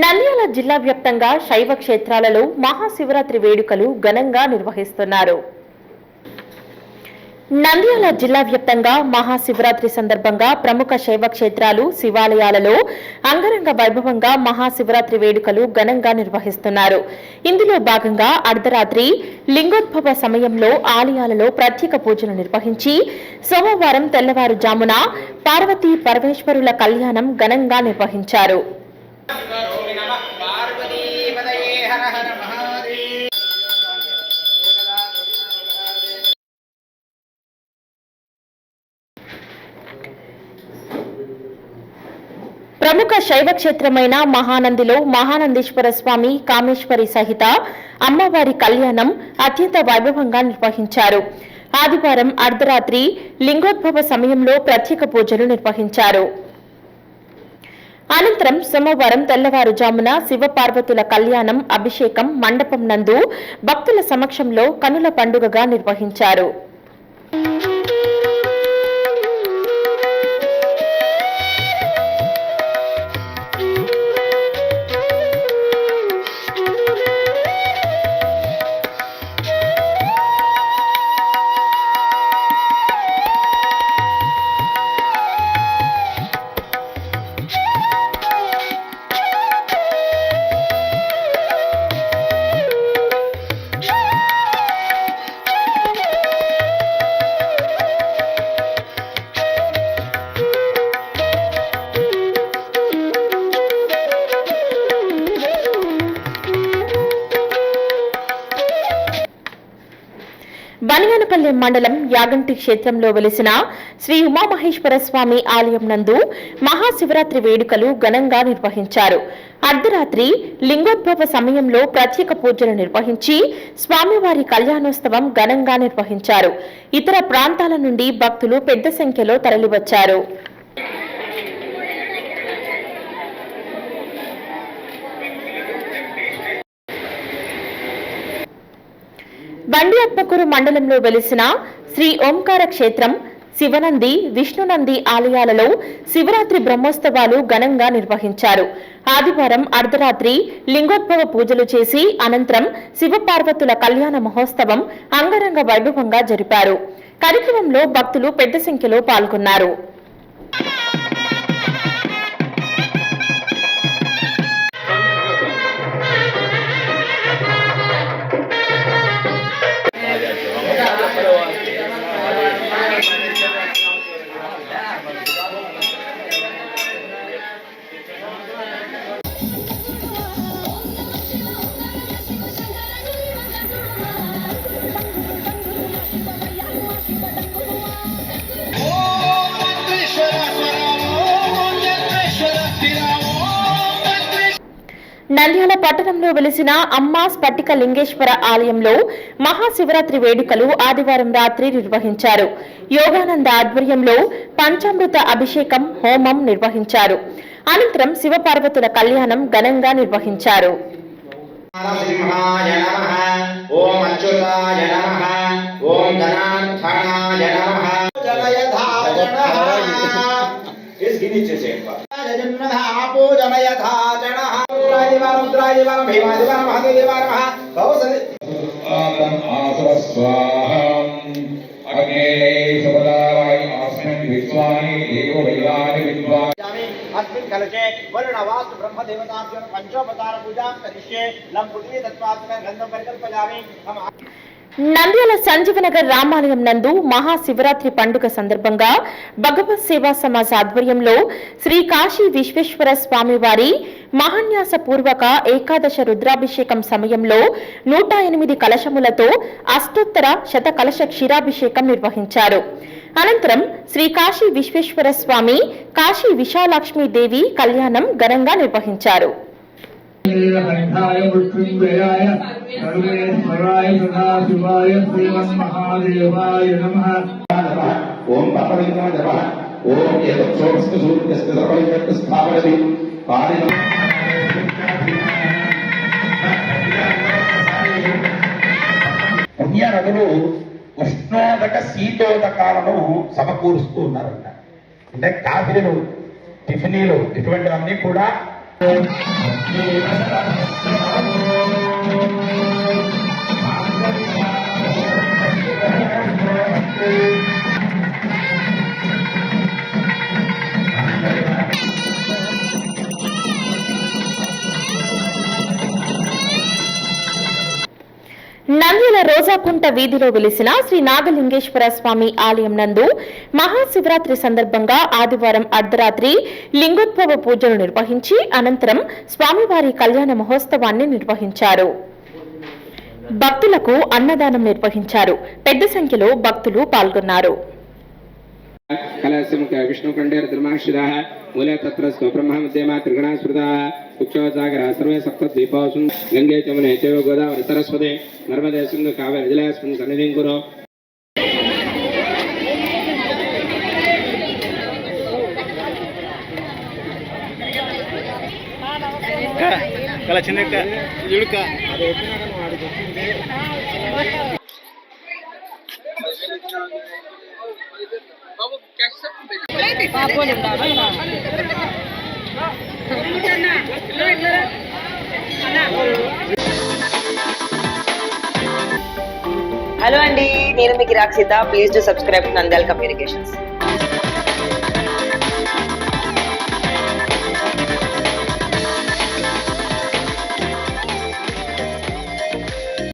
నంద్యాల జిల్లా వ్యాప్తంగా శైవ క్షేత్రాలలో మహాశివరాత్రి వేడుకలు ఘనంగా నిర్వహిస్తున్నారు. నంద్యాల జిల్లా వ్యాప్తంగా మహాశివరాత్రి సందర్భంగా ప్రముఖ శైవ క్షేత్రాలు, శివాలయాలలో అంగరంగ వైభవంగా మహాశివరాత్రి వేడుకలు ఘనంగా నిర్వహిస్తున్నారు. ఇందులో భాగంగా అర్ధరాత్రి లింగోద్భవ సమయంలో ఆలయాలలో ప్రత్యేక పూజలు నిర్వహించి సోమవారం తెల్లవారుజామున పార్వతీ పరమేశ్వరుల కళ్యాణం ఘనంగా నిర్వహించారు. ప్రముఖ శైవ క్షేత్రమైన మహానందిలో మహానందీశ్వర స్వామి, కామేశ్వరి సహిత అమ్మవారి కళ్యాణం అత్యంత వైభవంగా నిర్వహించారు. ఆదివారం అర్ధరాత్రి లింగోద్భవ సమయంలో ప్రత్యేక పూజలు నిర్వహించారు. అనంతరం సోమవారం తెల్లవారుజామున శివపార్వతుల కళ్యాణం, అభిషేకం మండపం నందు భక్తుల సమక్షంలో కనుల పండుగగా నిర్వహించారు. బనియానపల్లి మండలం యాగంటి క్షేత్రంలో వెలిసిన శ్రీ ఉమామహేశ్వర స్వామి ఆలయం నందు మహాశివరాత్రి వేడుకలు ఘనంగా నిర్వహించారు. అర్ధరాత్రి లింగోద్భవ సమయంలో ప్రత్యేక పూజలు నిర్వహించి స్వామివారి కళ్యాణోత్సవం ఘనంగా నిర్వహించారు. ఇతర ప్రాంతాల నుండి భక్తులు పెద్ద సంఖ్యలో తరలివచ్చారు. బండి ఆత్మకూరు మండలంలో వెలిసిన శ్రీ ఓంకార క్షేత్రం, శివనంది, విష్ణునంది ఆలయాలలో శివరాత్రి బ్రహ్మోత్సవాలు ఘనంగా నిర్వహించారు. ఆదివారం అర్ధరాత్రి లింగోద్భవ పూజలు చేసి అనంతరం శివపార్వతుల కళ్యాణ మహోత్సవం అంగరంగ వైభవంగా జరిపారు. కార్యక్రమంలో భక్తులు పెద్ద సంఖ్యలో పాల్గొన్నారు. నంద్యాల పట్టణంలో వెలిసిన అమ్మా స్ఫటిక లింగేశ్వర ఆలయంలో మహాశివరాత్రి వేడుకలు ఆదివారం రాత్రి నిర్వహించారు. యోగానంద ఆధ్వర్యంలో పంచామృత అభిషేకం, హోమం నిర్వహించారు. అనంతరం శివపార్వతుల కళ్యాణం ఘనంగా నిర్వహించారు. अस्मिन् कलशे वर्णवास्तु ब्रह्मदेवताभ्यो पंचोपचार पूजां करिष्ये लं पुटी तत्त्वात्मकं गन्धं परिकल्पयामि। నంద్యాల సంజీవనగర్ రామాలయం నందు మహాశివరాత్రి పండుగ సందర్భంగా భగవత్ సేవా సమాజ్ ఆధ్వర్యంలో శ్రీ కాశీ విశ్వేశ్వర స్వామివారి మహాన్యాస పూర్వక ఏకాదశ రుద్రాభిషేకం సమయంలో 108 కలశములతో అష్టోత్తర శత కలశ క్షీరాభిషేకం నిర్వహించారు. అనంతరం శ్రీ కాశీ విశ్వేశ్వర స్వామి, కాశీ విశాలాక్ష్మీ దేవి కళ్యాణం ఘనంగా నిర్వహించారు. కంఠాయ మృత్యుంజయాయ సర్వేశ్వరాయ సదాశివాయ శ్రీమన్మహాదేవాయ నమః. ఓం పరమలింగాయ నమః. ఓం ఏతత్సోమస్తు సూర్యస్య సర్వలింగస్య స్థాపయతి పాడిన పుణ్యనదులు ఉష్ణోదక శీతోదకాలను సమకూరుస్తూ ఉన్నారంట. అంటే కాఫీలు, టిఫినీలు ఇటువంటివన్నీ కూడా నంద్యాల రోజాకుంట వీధిలో వెలిసిన శ్రీ నాగలింగేశ్వర స్వామి ఆలయం నందు మహాశివరాత్రి సందర్భంగా ఆదివారం అర్ధరాత్రి లింగోద్భవ పూజలు నిర్వహించి అనంతరం స్వామివారి కళ్యాణ మహోత్సవాన్ని నిర్వహించారు. భక్తులకు అన్నదానం నిర్వహించారు. పెద్ద సంఖ్యలో భక్తులు పాల్గొన్నారు. विष्णुकण्डेर्द्रमाश्रिताः मूले तत्र स्वब्रह्म मध्यमा त्रिगुणा स्मृताः उच्चोजागरः सर्वे सप्तद्वीपासु गङ्गे चमुने चैव गोदावरी सरस्वती नर्मदे सिन्धु कावेरी जलेऽस्मिन् सन्निधिं कुरु. కల చిన్నక్క ఇడుక హలో అండి, నేను మీకు Rakshitha. Please to subscribe Nandyal communications.